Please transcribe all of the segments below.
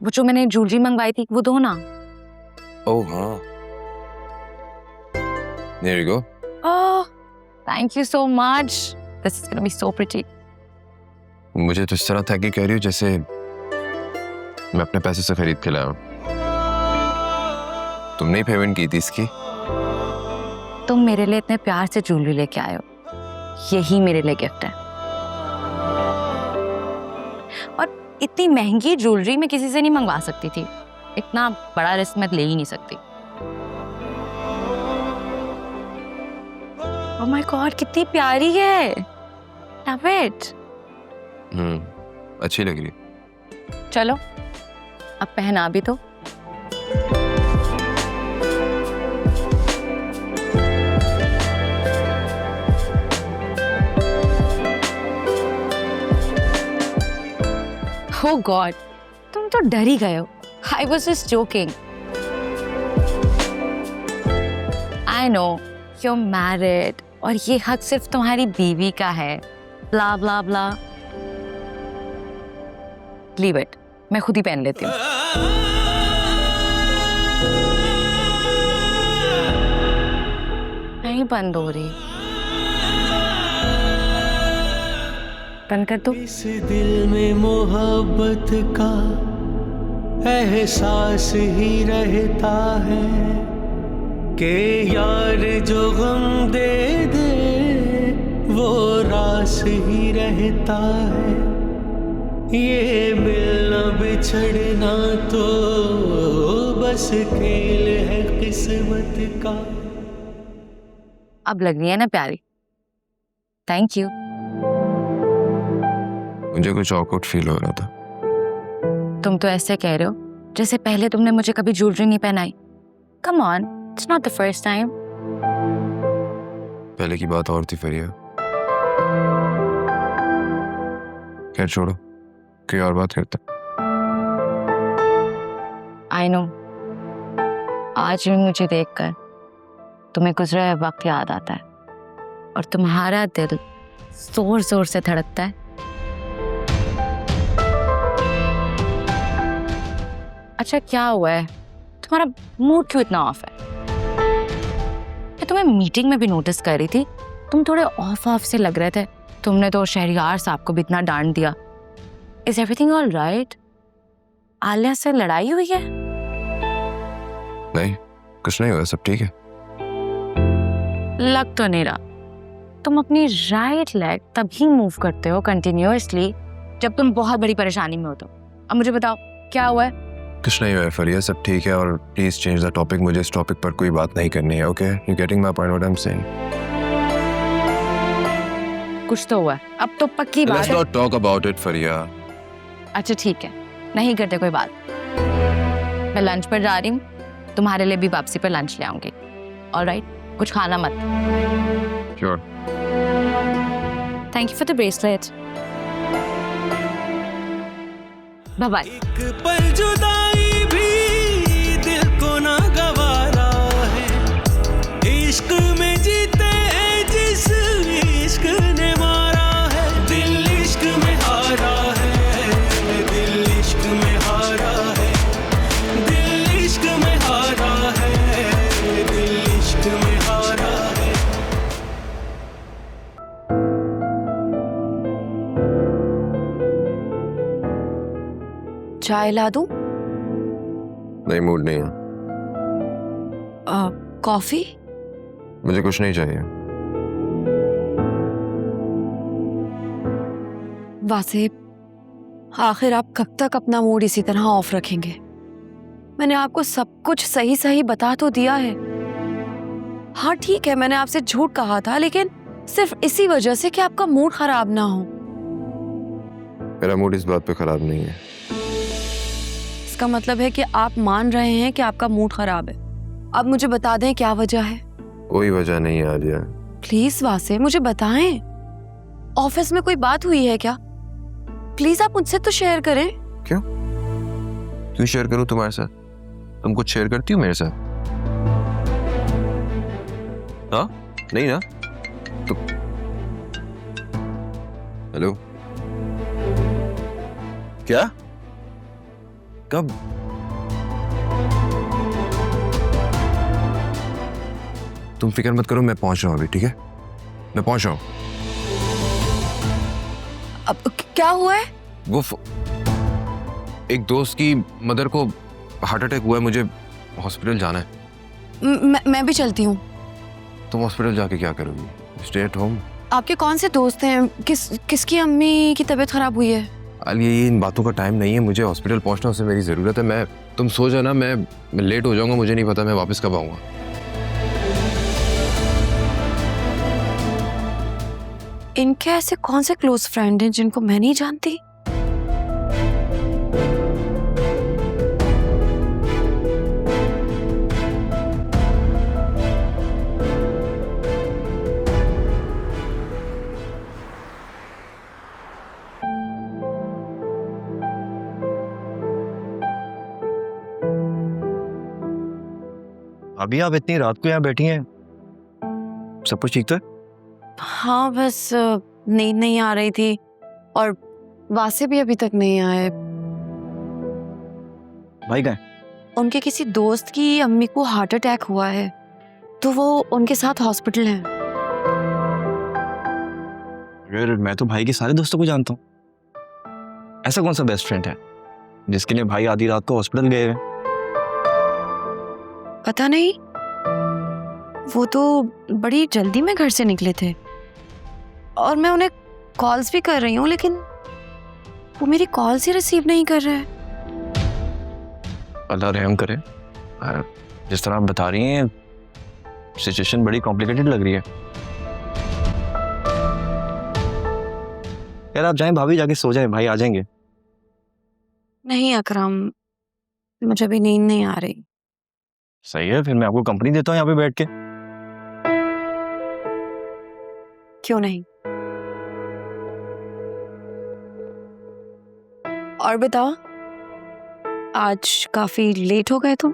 वो जो मैंने ज्वेलरी मंगवाई थी वो दो ना। ओह हाँ, there you go. Oh thank you so much, this is gonna be so pretty. मुझे तो इस तरह था कि कह रही हूँ जैसे मैं अपने पैसे से खरीद के लाया हूँ। तुमने ही पेमेंट की थी इसकी। तुम मेरे लिए इतने प्यार से ज्वेलरी लेके आए हो, यही मेरे लिए गिफ्ट है। और इतनी महंगी ज्वेलरी मैं किसी से नहीं मंगवा सकती थी, इतना बड़ा रिस्क मैं ले ही नहीं सकती। ओह माय गॉड कितनी प्यारी है, लव इट। अच्छी लग रही। चलो अब पहना भी तो। Oh God, तुम तो डर ही गए हो। I was just joking. I know you're married और ये हक सिर्फ तुम्हारी बीवी का है। Blah blah blah. Leave it. मैं खुद ही पहन लेती हूँ। नहीं बंद हो रही, बंद कर दो। इस दिल में मोहब्बत का एहसास ही रहता है कि यार जो गम दे दे वो रास ही रहता है। ये मिलना बिछड़ना तो बस खेल है किस्मत का। अब लग रही है ना प्यारी। Thank you. मुझे कुछ ऑकवर्ड फील हो रहा था। तुम तो ऐसे कह रहे हो जैसे पहले तुमने मुझे कभी ज्वेलरी नहीं पहनाई। Come on, it's not the first time. पहले की बात और थी फरिया। खैर छोड़ो, कोई और बात करते। I know. आज भी मुझे देखकर तुम्हें गुजरा हुआ वक्त याद आता है और तुम्हारा दिल जोर जोर से धड़कता है। अच्छा क्या हुआ है, तुम्हारा मूड क्यों इतना ऑफ है? मैं तुम्हें मीटिंग में भी नोटिस कर रही थी, तुम थोड़े ऑफ से लग रहे थे। तुमने तो शहरियार साहब को भी इतना डांट दिया। Is everything all right? Alia से लड़ाई हुई है? नहीं, कुछ नहीं हुआ, सब ठीक है। लग तो नहीं रहा। तुम अपनी राइट लेग तभी मूव करते हो कंटिन्यूअसली जब तुम बहुत बड़ी परेशानी में हो। तो अब मुझे बताओ क्या हुआ है? कुछ नहीं हुआ है फरिया, सब ठीक है। और प्लीज चेंज द टॉपिक, मुझे इस टॉपिक पर कोई बात नहीं करनी है। Okay, you getting my point what I am saying? कुछ तो हुआ है, अब तो पक्की बात लेट्स है। नॉट टॉक अबाउट इट फरिया। अच्छा ठीक है, नहीं करते कोई बात। मैं लंच पर जा रही हूँ, तुम्हारे लिए भी वापसी पर लंच ले आऊंगी। ऑलराइट, कुछ खाना मत। Sure. Thank you for the bracelet. Bye bye. एक पल जुदाई भी दिल को ना गवारा है। इश्क में जीते जिस इश्क ने मारा है। दिल इश्क में हारा है, दिल इश्क में हारा है, दिल इश्क में हारा है, दिल इश्क में हारा है। चाय ला दूं? नहीं, मूड नहीं है। कॉफी? मुझे कुछ नहीं चाहिए। वासिब, आखिर आप कब तक अपना मूड इसी तरह ऑफ रखेंगे? मैंने आपको सब कुछ सही सही बता तो दिया है। हाँ ठीक है, मैंने आपसे झूठ कहा था, लेकिन सिर्फ इसी वजह से कि आपका मूड खराब ना हो। मेरा मूड इस बात पे खराब नहीं है। इसका मतलब है कि आप मान रहे हैं कि आपका मूड खराब है। अब मुझे बता दें क्या वजह है। कोई वजह नहीं है आलिया। प्लीज वासिब मुझे बताएं, ऑफिस में कोई बात हुई है क्या? प्लीज आप मुझसे तो शेयर करें। क्यों? क्यों शेयर करूं तुम्हारे साथ? तुम कुछ शेयर करती हो मेरे साथ? हाँ? नहीं ना? तो हेलो? क्या? कब? तुम फिक्र मत करो, मैं पहुंच रहा हूँ अभी, ठीक है? मैं पहुंच रहा हूँ। अब क्या हुआ है? वो एक दोस्त की मदर को हार्ट अटैक हुआ है, मुझे हॉस्पिटल जाना है। मैं भी चलती हूँ। तुम हॉस्पिटल जाके क्या करोगी? Stay at home. आपके कौन से दोस्त हैं? किसकी अम्मी की तबीयत खराब हुई है? अल ये इन बातों का टाइम नहीं है, मुझे हॉस्पिटल पहुंचना, उससे मेरी ज़रूरत है। तुम सो जाना, मैं लेट हो जाऊंगा, मुझे नहीं पता मैं वापस कब आऊंगा। इनके ऐसे कौन से क्लोज फ्रेंड हैं जिनको मैं नहीं जानती? अभी आप इतनी रात को यहाँ बैठी हैं, सब कुछ ठीक तो है? हाँ, बस नींद नहीं आ रही थी और वासे भी अभी तक नहीं आए। भाई कहाँ है? उनके किसी दोस्त की अम्मी को हार्ट अटैक हुआ है, तो वो उनके साथ हॉस्पिटल हैं। अगर मैं तो भाई के सारे दोस्तों को जानता हूँ, ऐसा कौन सा बेस्ट फ्रेंड है जिसके लिए भाई आधी रात को हॉस्पिटल गए हैं? पता नहीं, वो तो बड़ी जल्दी में घर से निकले थे और मैं उन्हें कॉल्स भी कर रही हूँ, लेकिन वो मेरी कॉल्स ही रिसीव नहीं कर रहे हैं। अल्लाह रहम करे। जिस तरह आप बता रही हैं, सिचुएशन बड़ी कॉम्प्लिकेटेड लग रही है। यार आप जाएं, भाभी जाके सो जाएं, भाई आ जाएंगे। नहीं अकरम, मुझे अभी नींद नहीं आ रही। सही है, फिर मैं आपको कंपनी देता हूँ यहाँ पे बैठ के। क्यों नहीं? और बताओ, आज काफी लेट हो गए तुम।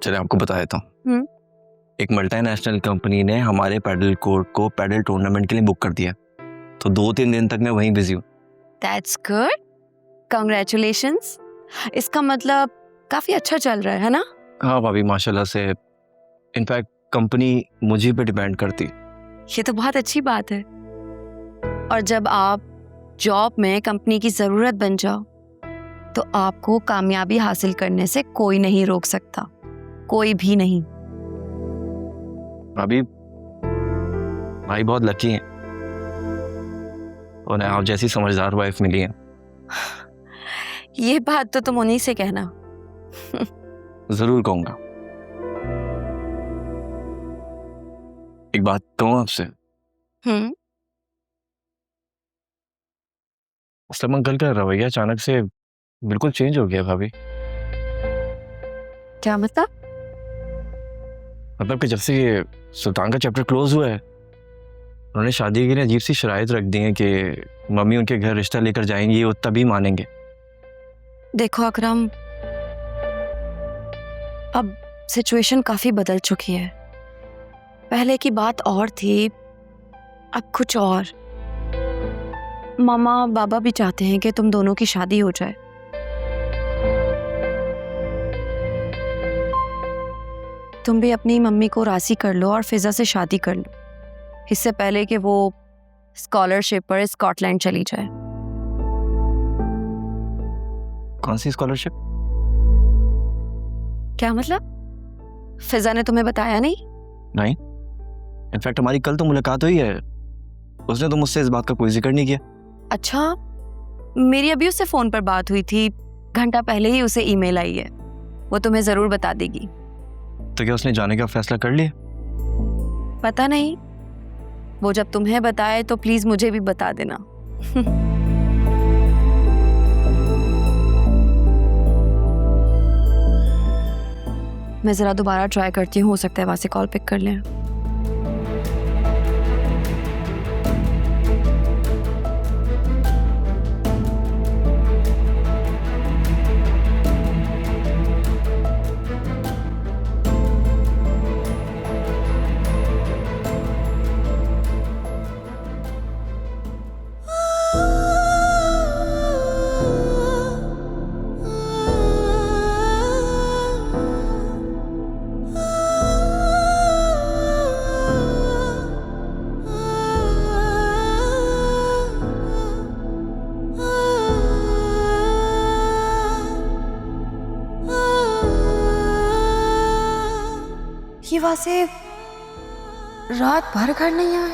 चले आपको बता देता हूँ। एक मल्टीनेशनल कंपनी ने हमारे पैडल कोर्ट को पैडल टूर्नामेंट के लिए बुक कर दिया, तो 2-3 दिन तक मैं वहीं बिजी हूँ। That's good. Congratulations. इसका मतलब काफी अच्छा चल रहा है ना? हाँ भाभी, माशाल्लाह से। इनफैक्ट कंपनी मुझे पे डिपेंड करती। ये तो बहुत अच्छी बात है। और जब आप जॉब में कंपनी की जरूरत बन जाओ, तो आपको कामयाबी हासिल करने से कोई नहीं रोक सकता, कोई भी नहीं। भाभी, भाई बहुत लकी हैं, उन्हें आप जैसी समझदार वाइफ मिली है। ये बात तो तुम उन्हीं से कहना। जरूर कहूंगा। एक बात कहूँ आपसे? असलम अंकल का रवैया अचानक से बिल्कुल चेंज हो गया भाभी। क्या मतलब? मतलब कि जब से ये सुल्तान का चैप्टर क्लोज हुआ है, उन्होंने शादी के लिए अजीब सी शराइत रख दी है कि मम्मी उनके घर रिश्ता लेकर जाएंगी, वो तभी मानेंगे। देखो अकरम, अब सिचुएशन काफी बदल चुकी है। पहले की बात और थी, अब कुछ और। मामा बाबा भी चाहते हैं कि तुम दोनों की शादी हो जाए। तुम भी अपनी मम्मी को राजी कर लो और फिजा से शादी कर लो, इससे पहले कि वो स्कॉलरशिप पर स्कॉटलैंड चली जाए। कौन सी स्कॉलरशिप? क्या मतलब? फिजा ने तुम्हें बताया नहीं? नहीं, इनफैक्ट हमारी कल तो मुलाकात हुई है, उसने तो मुझसे इस बात का कोई जिक्र नहीं किया। अच्छा, मेरी अभी उससे फोन पर बात हुई थी, घंटा पहले ही उसे ईमेल आई है, वो तुम्हें जरूर बता देगी। तो क्या उसने जाने का फैसला कर लिया? पता नहीं, वो जब तुम्हें बताए तो प्लीज मुझे भी बता देना। मैं जरा दोबारा ट्राई करती हूँ, हो सकता है वहां से कॉल पिक कर लें। ये वहां से रात भर घर नहीं आए?